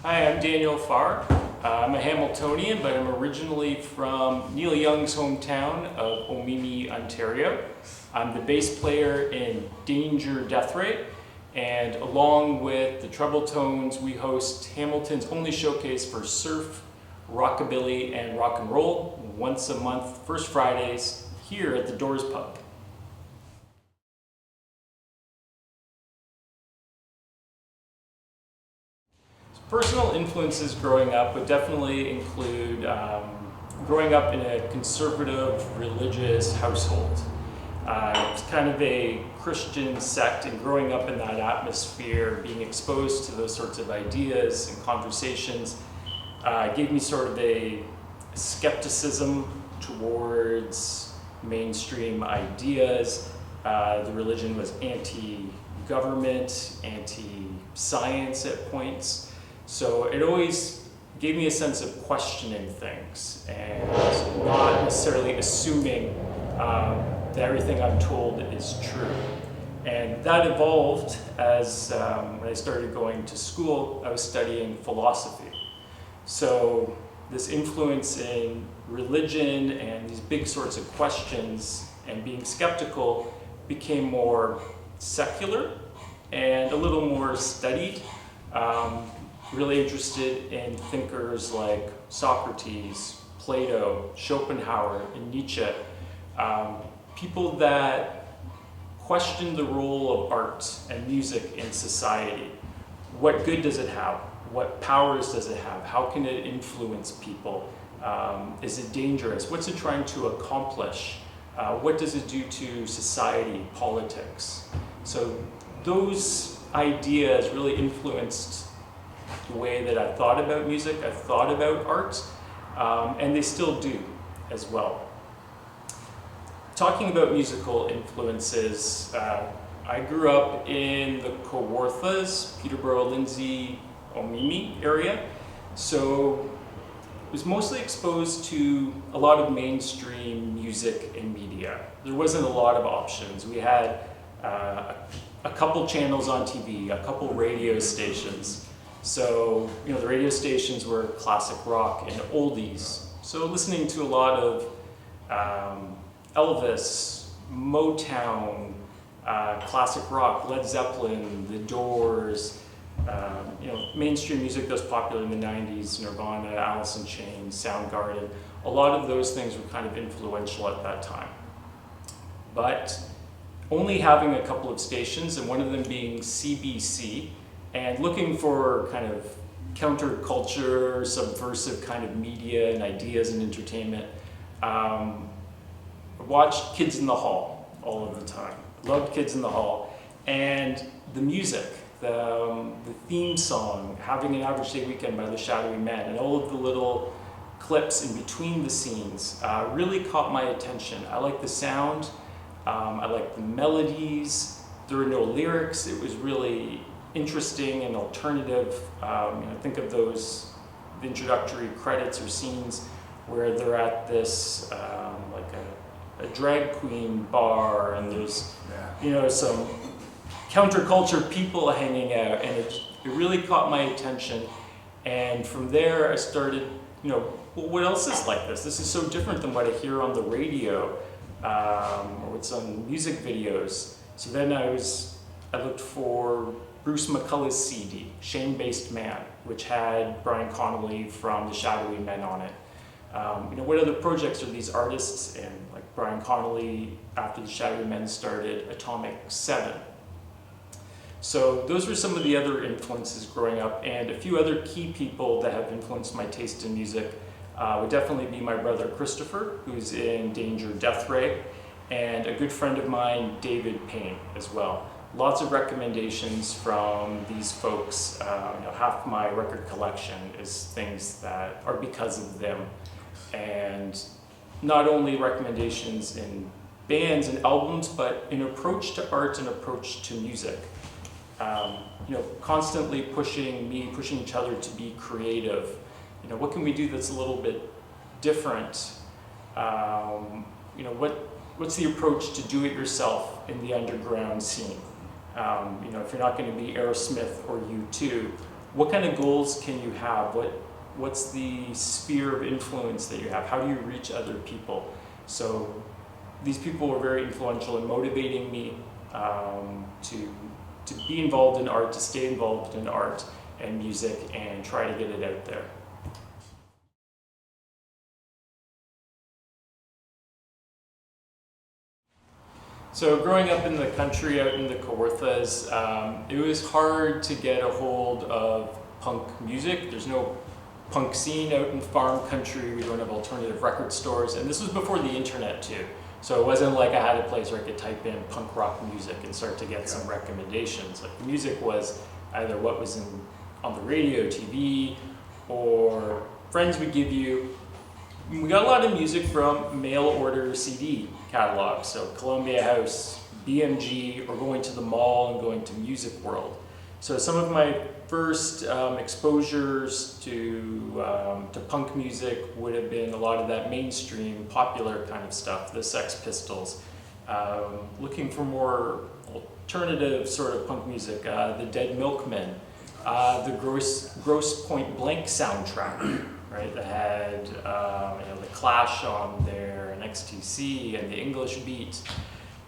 Hi, I'm Daniel Farr. I'm a Hamiltonian, but I'm originally from Neil Young's hometown of Omemee, Ontario. I'm the bass player in Danger Death Ray, and along with the Treble Tones, we host Hamilton's only showcase for surf, rockabilly, and rock and roll once a month, first Fridays, here at the Doors Pub. Personal influences growing up would definitely include growing up in a conservative religious household. It's kind of a Christian sect, and growing up in that atmosphere, being exposed to those sorts of ideas and conversations gave me sort of a skepticism towards mainstream ideas. The religion was anti-government, anti-science at points. So it always gave me a sense of questioning things and not necessarily assuming that everything I'm told is true. And that evolved as when I started going to school, I was studying philosophy. So this influence in religion and these big sorts of questions and being skeptical became more secular and a little more studied. Really interested in thinkers like Socrates, Plato, Schopenhauer, and Nietzsche. People that question the role of art and music in society. What good does it have? What powers does it have? How can it influence people? Is it dangerous? What's it trying to accomplish? What does it do to society, politics? So those ideas really influenced the way that I thought about music, I thought about art, and they still do as well. Talking about musical influences, I grew up in the Kawarthas, Peterborough, Lindsay, Omemee area, so I was mostly exposed to a lot of mainstream music and media. There wasn't a lot of options. We had a couple channels on TV, a couple radio stations. So, the radio stations were classic rock and oldies. So listening to a lot of Elvis, Motown, classic rock, Led Zeppelin, The Doors, mainstream music that was popular in the 90s, Nirvana, Alice in Chains, Soundgarden. A lot of those things were kind of influential at that time. But only having a couple of stations, and one of them being CBC, and looking for kind of counterculture, subversive kind of media and ideas and entertainment. I watched Kids in the Hall all of the time. Loved Kids in the Hall. And the music, the theme song, Having an Average Day Weekend by the Shadowy Men, and all of the little clips in between the scenes really caught my attention. I liked the sound, I liked the melodies. There were no lyrics. It was really interesting and alternative. Think of those introductory credits or scenes where they're at this like a drag queen bar, and there's some counterculture people hanging out, and it really caught my attention. And from there I started, well, what else is like this? This is so different than what I hear on the radio or what's on music videos. So then I looked for Bruce McCullough's CD, Shame-Based Man, which had Brian Connolly from the Shadowy Men on it. What other projects are these artists in? Like Brian Connolly, after the Shadowy Men, started Atomic 7. So those were some of the other influences growing up, and a few other key people that have influenced my taste in music would definitely be my brother Christopher, who's in Danger Death Ray, and a good friend of mine, David Payne, as well. Lots of recommendations from these folks. Half my record collection is things that are because of them. And not only recommendations in bands and albums, but an approach to art and approach to music. Constantly pushing each other to be creative. What can we do that's a little bit different? What's the approach to do it yourself in the underground scene? If you're not going to be Aerosmith or U2, what kind of goals can you have? What's the sphere of influence that you have? How do you reach other people? So these people were very influential in motivating me to be involved in art, to stay involved in art and music, and try to get it out there. So growing up in the country, out in the Kawarthas, it was hard to get a hold of punk music. There's no punk scene out in farm country. We don't have alternative record stores, and this was before the internet too. So it wasn't like I had a place where I could type in punk rock music and start to get some recommendations. Like, the music was either what was on the radio, TV, or friends would give you. We got a lot of music from mail order CD catalogs, so Columbia House, BMG, or going to the mall and going to Music World. So some of my first exposures to punk music would have been a lot of that mainstream, popular kind of stuff, the Sex Pistols. Looking for more alternative sort of punk music, the Dead Milkmen, the Gross Point Blank soundtrack, right? That had the Clash on there, and XTC, and the English Beat,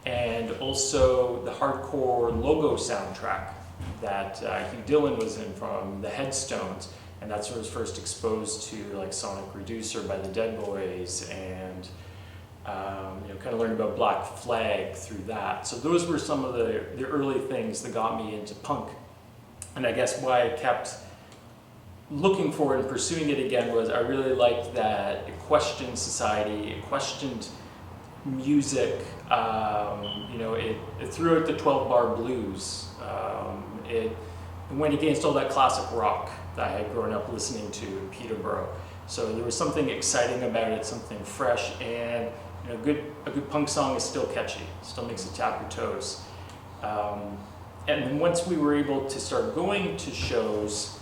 and also the hardcore Logo soundtrack that Hugh Dillon was in from the Headstones, and that's where I was first exposed to like Sonic Reducer by the Dead Boys, and kind of learned about Black Flag through that. So those were some of the early things that got me into punk. And I guess why I kept looking for it and pursuing it again was I really liked that it questioned society, it questioned music, it threw out the 12-bar blues. It went against all that classic rock that I had grown up listening to in Peterborough. So there was something exciting about it, something fresh, and a good punk song is still catchy, still makes you tap your toes. And then once we were able to start going to shows,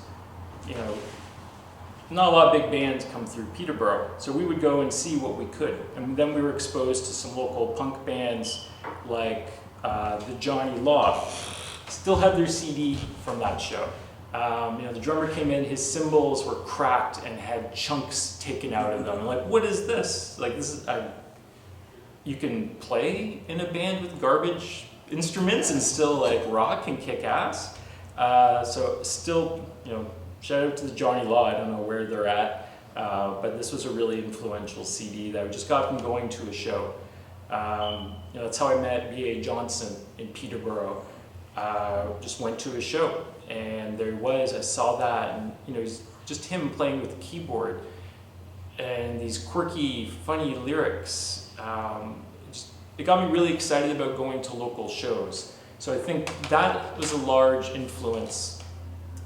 not a lot of big bands come through Peterborough, so we would go and see what we could. And then we were exposed to some local punk bands like the Johnny Law. Still have their CD from that show. The drummer came in, his cymbals were cracked and had chunks taken out of them. I'm like, what is this? Like, this is, you can play in a band with garbage instruments and still like rock and kick ass. So still, shout out to the Johnny Law. I don't know where they're at, but this was a really influential CD that just got them going to a show. That's how I met B.A. Johnson in Peterborough. Just went to a show, and there he was. I saw that, and he's just him playing with the keyboard, and these quirky, funny lyrics. It got me really excited about going to local shows. So I think that was a large influence.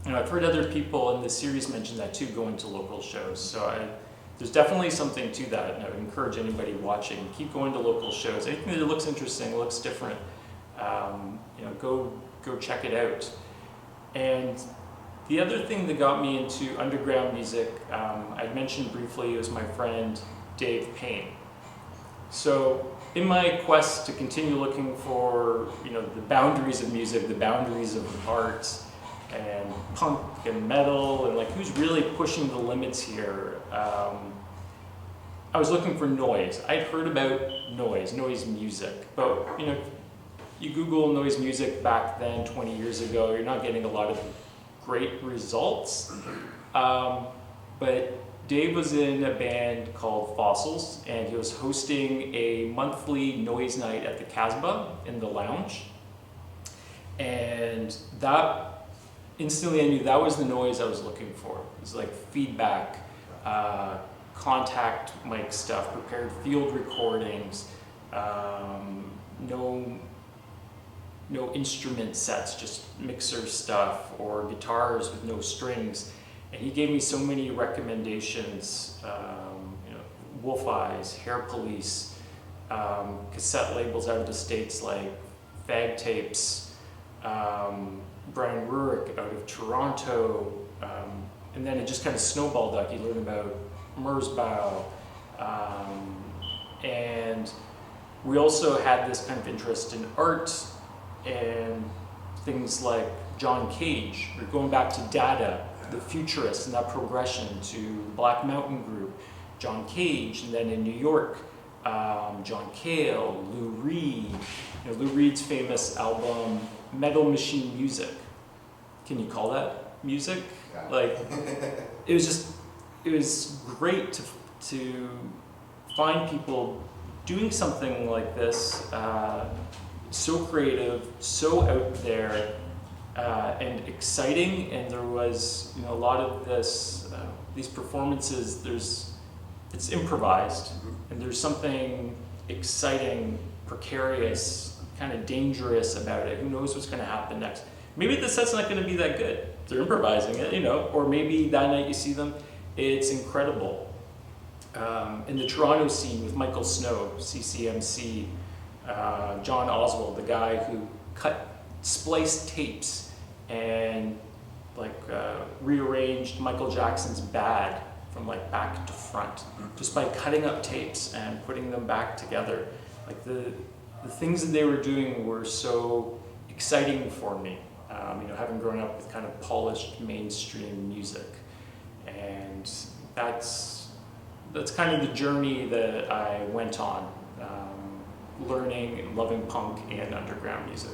I've heard other people in the series mention that too, going to local shows. So there's definitely something to that, and I would encourage anybody watching, keep going to local shows. Anything that looks interesting, looks different, go check it out. And the other thing that got me into underground music, I'd mentioned briefly, was my friend Dave Payne. So in my quest to continue looking for the boundaries of music, the boundaries of art, and punk and metal, and like who's really pushing the limits here, I was looking for noise. I'd heard about noise music, but you Google noise music back then, 20 years ago, you're not getting a lot of great results. But Dave was in a band called Fossils, and he was hosting a monthly noise night at the Casbah in the lounge. And that, instantly I knew that was the noise I was looking for. It was like feedback, contact mic stuff, prepared field recordings, no instrument sets, just mixer stuff or guitars with no strings. And he gave me so many recommendations, Wolf Eyes, Hair Police, cassette labels out of the States like Fag Tapes, Brian Rurik out of Toronto, and then it just kind of snowballed up. You learn about Merzbow, and we also had this kind of interest in art and things like John Cage. We're going back to Dada, the Futurists and that progression to Black Mountain Group, John Cage, and then in New York, John Cale, Lou Reed. You know, Lou Reed's famous album, Metal Machine Music. Can you call that music? Yeah. Like, it was great to find people doing something like this, so creative, so out there, and exciting. And there was, you know, a lot of these performances. It's improvised, and there's something exciting, precarious, kind of dangerous about it. Who knows what's going to happen next? Maybe the set's not going to be that good. They're improvising it, you know, or maybe that night you see them, it's incredible. In the Toronto scene with Michael Snow, CCMC, John Oswald, the guy who spliced tapes and rearranged Michael Jackson's Bad from like back to front, just by cutting up tapes and putting them back together. Like the things that they were doing were so exciting for me. You know, having grown up with kind of polished mainstream music, and that's kind of the journey that I went on, learning and loving punk and underground music.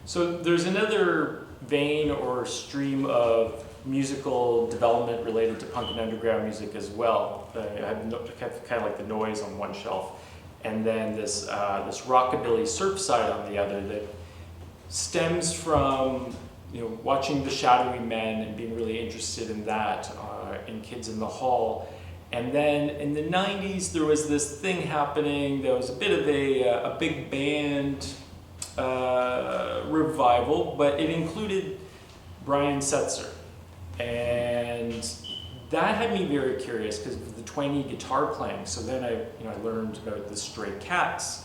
So there's another vein or stream of musical development related to punk and underground music as well. I have kind of like the noise on one shelf, and then this rockabilly surf side on the other that stems from, you know, watching the Shadowy Men and being really interested in that, in Kids in the Hall. And then in the 90s, there was this thing happening. There was a bit of a big band revival, but it included Brian Setzer. And that had me very curious because of the twangy guitar playing. So then I learned about the Stray Cats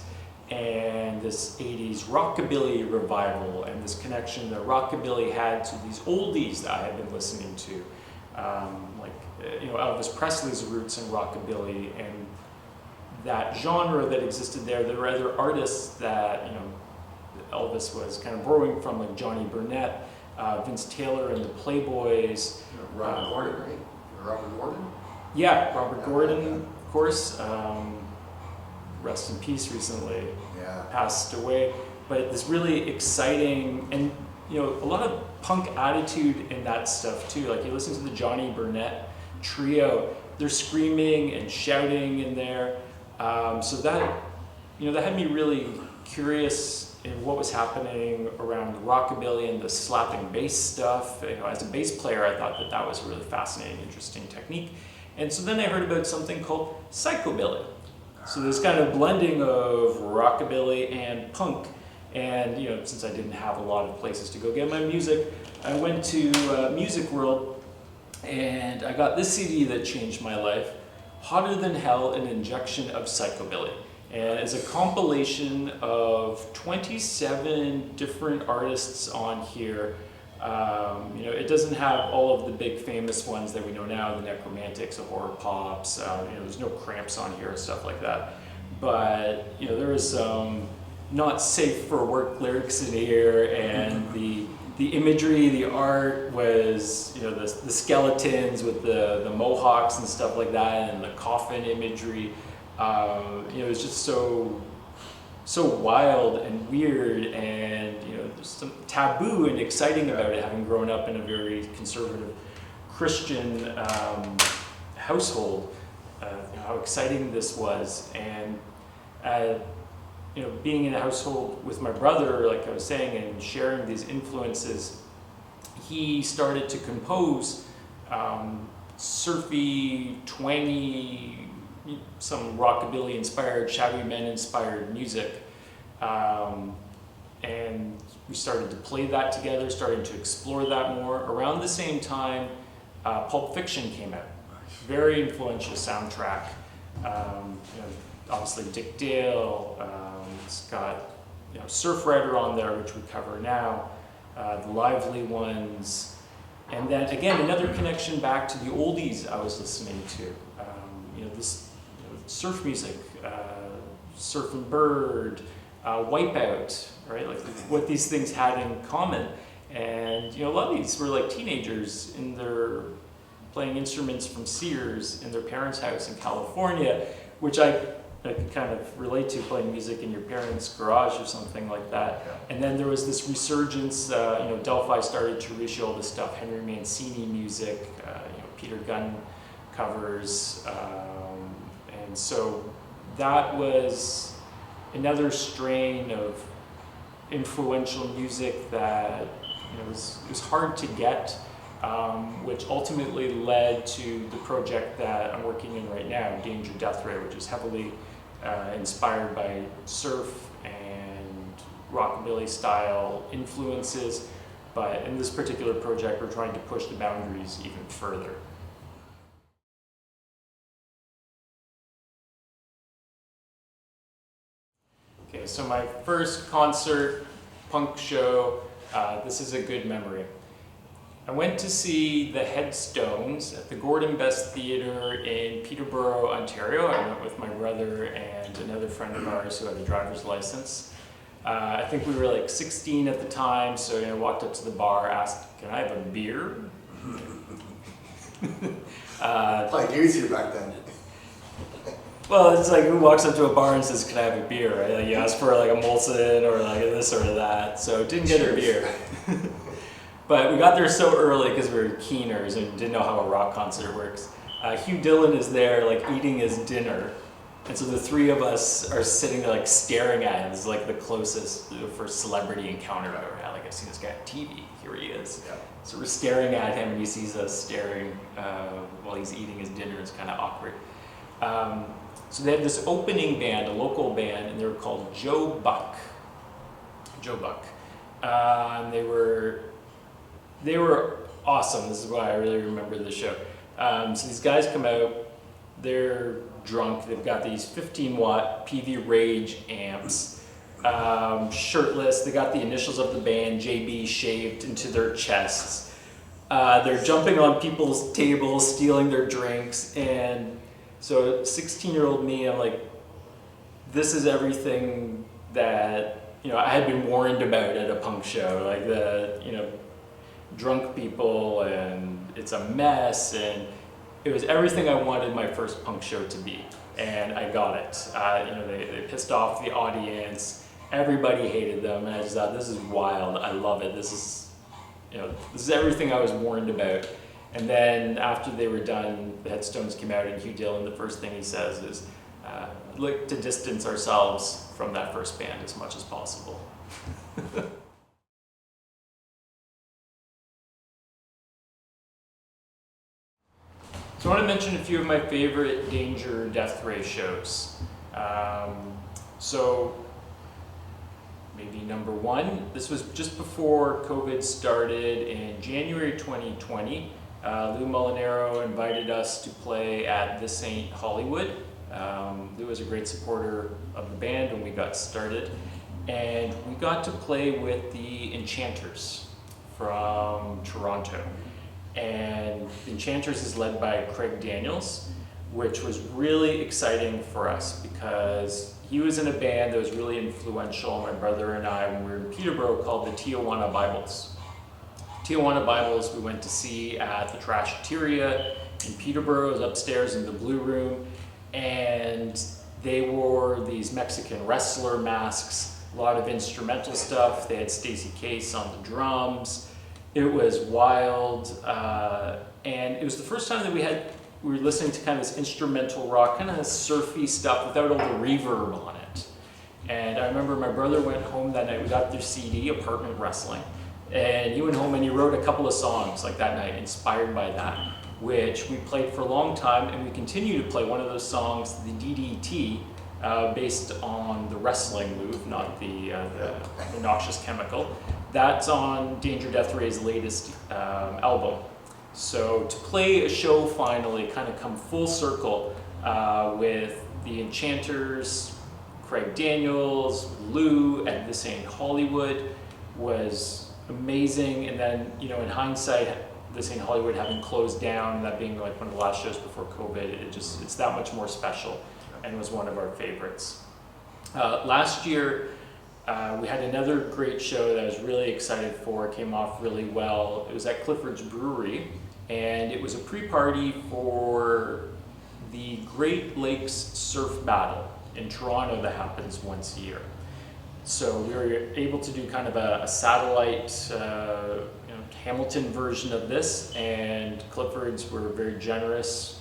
and this 80s rockabilly revival and this connection that rockabilly had to these oldies that I had been listening to. Elvis Presley's roots in rockabilly and that genre that existed there. There were other artists that, you know, Elvis was kind of borrowing from, like Johnny Burnett, Vince Taylor and the Playboys. Robert Gordon, right? Robert Gordon? Yeah, Robert Gordon, of course. Rest in peace recently. Yeah. Passed away. But this really exciting, and you know, a lot of punk attitude in that stuff too. Like you listen to the Johnny Burnett trio, they're screaming and shouting in there. So that, you know, that had me really curious in what was happening around rockabilly and the slapping bass stuff. You know, as a bass player, I thought that was a really fascinating, interesting technique. And so then I heard about something called psychobilly. So this kind of blending of rockabilly and punk. And you know, since I didn't have a lot of places to go get my music, I went to Music World and I got this CD that changed my life, Hotter Than Hell, An Injection of Psychobilly. And it's a compilation of 27 different artists on here. You know, it doesn't have all of the big famous ones that we know now, the Necromantics, the Horror Pops. You know, there's no Cramps on here and stuff like that. But you know, there is some not safe for work lyrics in here, and the imagery, the art was, you know, the skeletons with the mohawks and stuff like that, and the coffin imagery. You know, it was just so wild and weird, and you know, there's some taboo and exciting about it, having grown up in a very conservative Christian household. You know, how exciting this was, and you know, being in a household with my brother, like I was saying, and sharing these influences, he started to compose surfy, twangy, some rockabilly inspired, Shadowy Men inspired music. And we started to play that together, starting to explore that more. Around the same time, Pulp Fiction came out. Very influential soundtrack. You know, obviously Dick Dale, it's got, you know, Surf Rider on there, which we cover now, The Lively Ones, and then again another connection back to the oldies I was listening to. You know, this, you know, surf music, Surfin' Bird, Wipeout, right? Like what these things had in common. And a lot of these were like teenagers in their playing instruments from Sears in their parents' house in California, which I could kind of relate to, playing music in your parents' garage or something like that. Yeah. And then there was this resurgence. Delphi started to reissue all this stuff, Henry Mancini music, Peter Gunn covers, and so that was another strain of influential music that was hard to get, which ultimately led to the project that I'm working in right now, Danger Death Ray, which is heavily inspired by surf and rockabilly style influences. But in this particular project, we're trying to push the boundaries even further. Okay, so my first concert punk show, this is a good memory. I went to see the Headstones at the Gordon Best Theatre in Peterborough, Ontario. I went with my brother and another friend of ours who had a driver's license. I think we were like 16 at the time, so I walked up to the bar, asked, "Can I have a beer?" Like easier back then. Well, it's like, who walks up to a bar and says, "Can I have a beer?" Right? Like, you ask for like a Molson or like this or that. So didn't get a beer. But we got there so early because we were keeners and didn't know how a rock concert works. Hugh Dillon is there like eating his dinner. And so the three of us are sitting there like staring at him. This is like the closest first celebrity encounter I've ever had. Like, I've seen this guy on TV. Here he is. Yeah. So we're staring at him and he sees us staring while he's eating his dinner. It's kind of awkward. So they had this opening band, a local band, and they were called Joe Buck. Joe Buck. And they were awesome. This is why I really remember the show. So these guys come out, they're drunk, they've got these 15-watt PV Rage amps, shirtless, they got the initials of the band, JB, shaved into their chests. They're jumping on people's tables, stealing their drinks, and so 16-year-old me, I'm like, this is everything that I had been warned about at a punk show, like the drunk people and it's a mess, and it was everything I wanted my first punk show to be, and I got it. They pissed off the audience, everybody hated them, and I just thought, this is wild, I love it, this is everything I was warned about. And then after they were done, the Headstones came out, and Hugh Dillon, the first thing he says is, look to distance ourselves from that first band as much as possible. So I want to mention a few of my favorite Danger Death Ray shows. So maybe number one, this was just before COVID started in January 2020. Lou Molinaro invited us to play at This Ain't Hollywood. Lou was a great supporter of the band when we got started. And we got to play with the Enchanters from Toronto. And Enchanters is led by Craig Daniels, which was really exciting for us because he was in a band that was really influential, my brother and I, when we were in Peterborough, called the Tijuana Bibles. Tijuana Bibles we went to see at the Trasheteria in Peterborough. It was upstairs in the Blue Room, and they wore these Mexican wrestler masks, a lot of instrumental stuff. They had Stacey Case on the drums. It was wild, and it was the first time that we were listening to kind of this instrumental rock, kind of surfy stuff without all the reverb on it. And I remember my brother went home that night, we got their CD, Apartment Wrestling, and he went home and he wrote a couple of songs like that night, inspired by that, which we played for a long time, and we continue to play one of those songs, the DDT, based on the wrestling move, not the noxious chemical. That's on Danger Death Ray's latest album. So to play a show finally, kind of come full circle with the Enchanters, Craig Daniels, Lou, and This Ain't Hollywood was amazing. And then, in hindsight, This Ain't Hollywood having closed down, and that being like one of the last shows before COVID, it's that much more special and was one of our favorites. Last year, We had another great show that I was really excited for. It came off really well. It was at Clifford's Brewery, and it was a pre-party for the Great Lakes Surf Battle in Toronto that happens once a year. So we were able to do kind of a satellite Hamilton version of this, and Clifford's were very generous,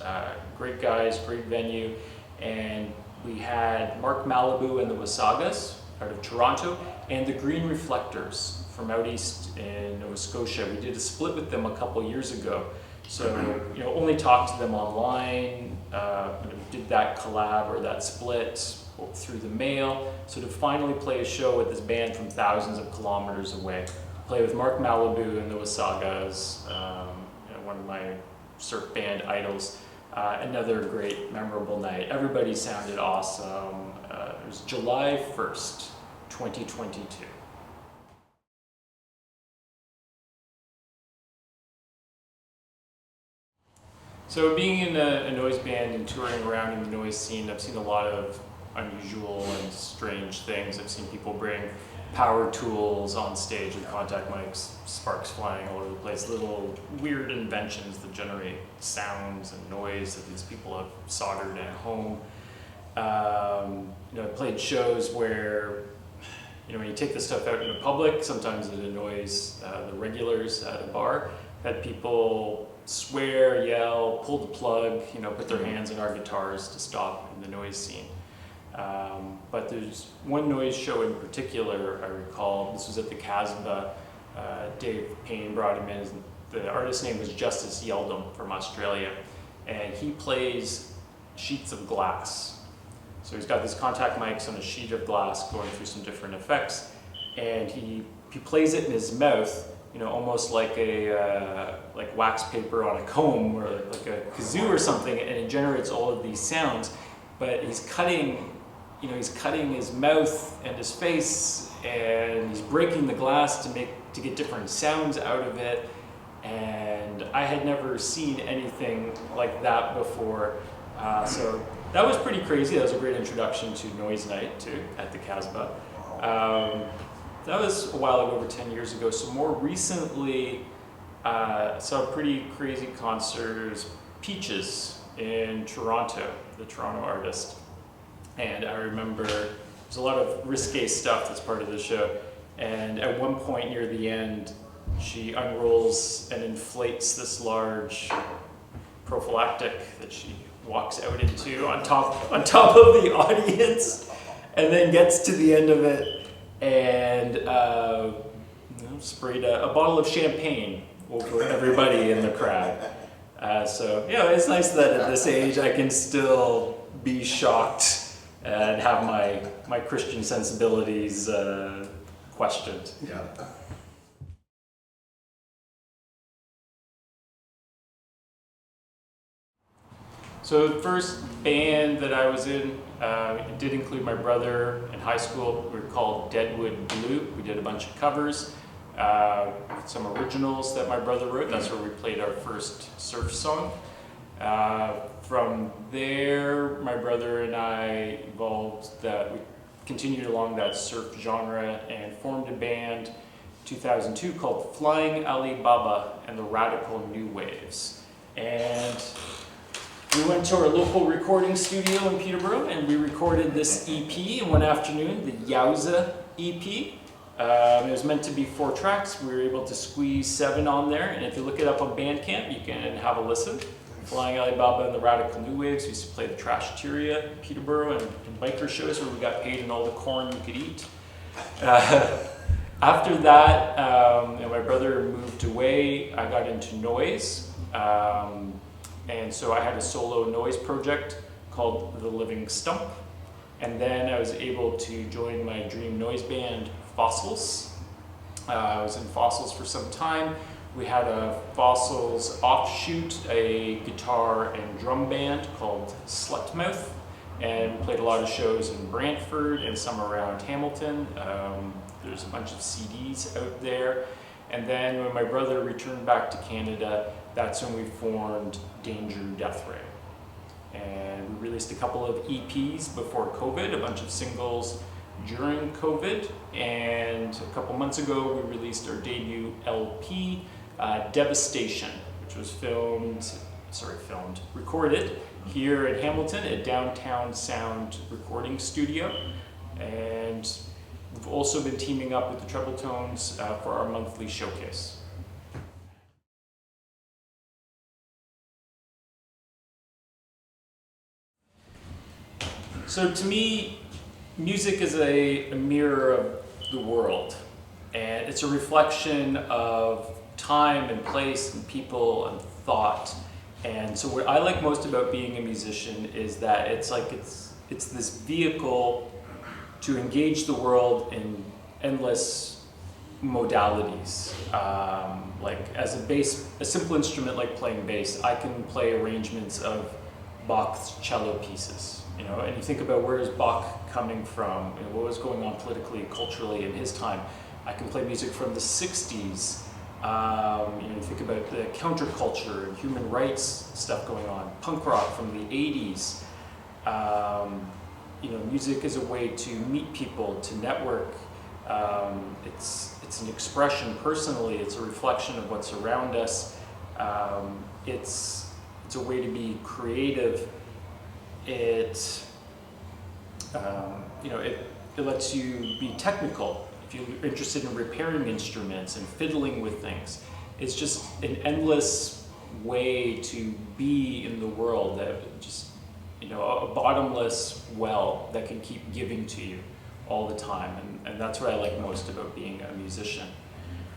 great guys, great venue, and we had Mark Malibu and the Wasagas out of Toronto, and the Green Reflectors from out east in Nova Scotia. We did a split with them a couple years ago, so only talked to them online, did that collab or that split through the mail. So to finally play a show with this band from thousands of kilometers away, play with Mark Malibu and the Wasagas, one of my surf band idols. Another great, memorable night. Everybody sounded awesome. It was July 1st, 2022. So being in a noise band and touring around in the noise scene, I've seen a lot of unusual and strange things. I've seen people bring power tools on stage with contact mics, sparks flying all over the place, little weird inventions that generate sounds and noise that these people have soldered at home. I played shows where, when you take this stuff out in the public, sometimes it annoys the regulars at a bar. Had people swear, yell, pull the plug, put their hands in our guitars to stop in the noise scene. But there's one noise show in particular I recall. This was at the Casbah. Dave Payne brought him in. The artist's name was Justice Yeldum from Australia, and he plays sheets of glass. So he's got these contact mics on a sheet of glass going through some different effects, and he plays it in his mouth, almost like like wax paper on a comb or like a kazoo or something, and it generates all of these sounds. But he's cutting his mouth and his face, and he's breaking the glass to get different sounds out of it. And I had never seen anything like that before. So that was pretty crazy. That was a great introduction to Noise Night too at the Casbah. That was a while ago, over 10 years ago. So more recently, saw a pretty crazy concert, Peaches in Toronto, the Toronto artist. And I remember there's a lot of risque stuff that's part of the show. And at one point near the end, she unrolls and inflates this large prophylactic that she walks out into on top of the audience, and then gets to the end of it and sprayed a bottle of champagne over everybody in the crowd. So it's nice that at this age I can still be shocked and have my Christian sensibilities questioned. Yeah. So the first band that I was in, it did include my brother in high school. We were called Deadwood Blue. We did a bunch of covers, some originals that my brother wrote. That's where we played our first surf song. From there, my brother and I evolved that we continued along that surf genre and formed a band in 2002 called Flying Alibaba and the Radical New Waves. And we went to our local recording studio in Peterborough and we recorded this EP in one afternoon, the Yowza EP. It was meant to be 4 tracks. We were able to squeeze 7 on there, and if you look it up on Bandcamp, you can have a listen. Flying Alibaba and the Radical New Waves. We used to play the Trashteria in Peterborough and biker shows where we got paid in all the corn we could eat. After that, my brother moved away. I got into noise. And so I had a solo noise project called The Living Stump. And then I was able to join my dream noise band, Fossils. I was in Fossils for some time. We had a Fossils offshoot, a guitar and drum band called Slutmouth, and played a lot of shows in Brantford and some around Hamilton. There's a bunch of CDs out there. And then when my brother returned back to Canada, that's when we formed Danger Death Ray. And we released a couple of EPs before COVID, a bunch of singles, during COVID, and a couple months ago we released our debut LP, Devastation, which was recorded here in Hamilton at Downtown Sound Recording Studio. And we've also been teaming up with the Treble Tones for our monthly showcase. So to me, music is a mirror of the world, and it's a reflection of time and place and people and thought. And so what I like most about being a musician is that it's this vehicle to engage the world in endless modalities. Like as a simple instrument like playing bass, I can play arrangements of Bach's cello pieces, and you think about where is Bach coming from, what was going on politically and culturally in his time. I can play music from the 60s. You think about the counterculture and human rights stuff going on, punk rock from the 80s. Music is a way to meet people, to network. It's an expression personally. It's a reflection of what's around us. It's a way to be creative. It lets you be technical. If you're interested in repairing instruments and fiddling with things, it's just an endless way to be in the world, that just, a bottomless well that can keep giving to you all the time. And that's what I like most about being a musician.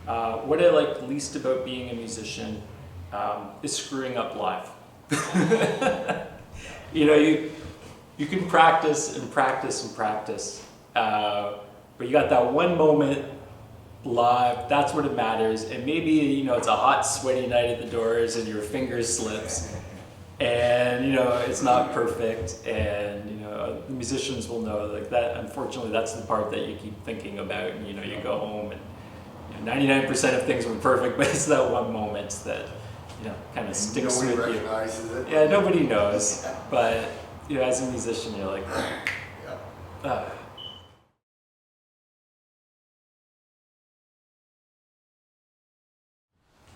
What I like least about being a musician is screwing up live. You can practice and practice and practice, but you got that one moment live, that's what it matters. And maybe, it's a hot, sweaty night at the Doors and your finger slips and, it's not perfect. And, the musicians will know like that. Unfortunately, that's the part that you keep thinking about. And, you go home and 99% of things were perfect, but it's that one moment that, kind of sticks with you. Nobody recognizes it. Yeah, nobody knows. But, as a musician, you're like, Yeah.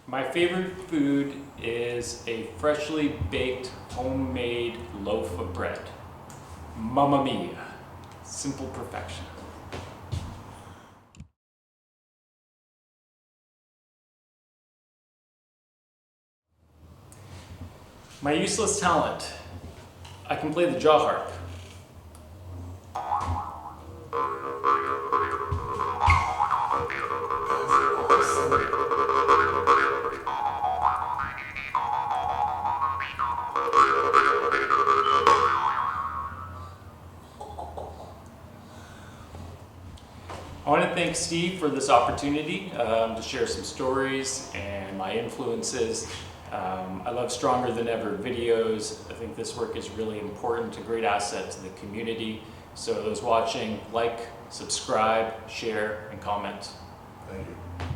My favorite food is a freshly baked, homemade loaf of bread. Mamma mia. Simple perfection. My useless talent. I can play the jaw harp. I want to thank Steve for this opportunity to share some stories and my influences. I love Stronger Than Ever videos. I think this work is really important, a great asset to the community. So those watching, like, subscribe, share, and comment. Thank you.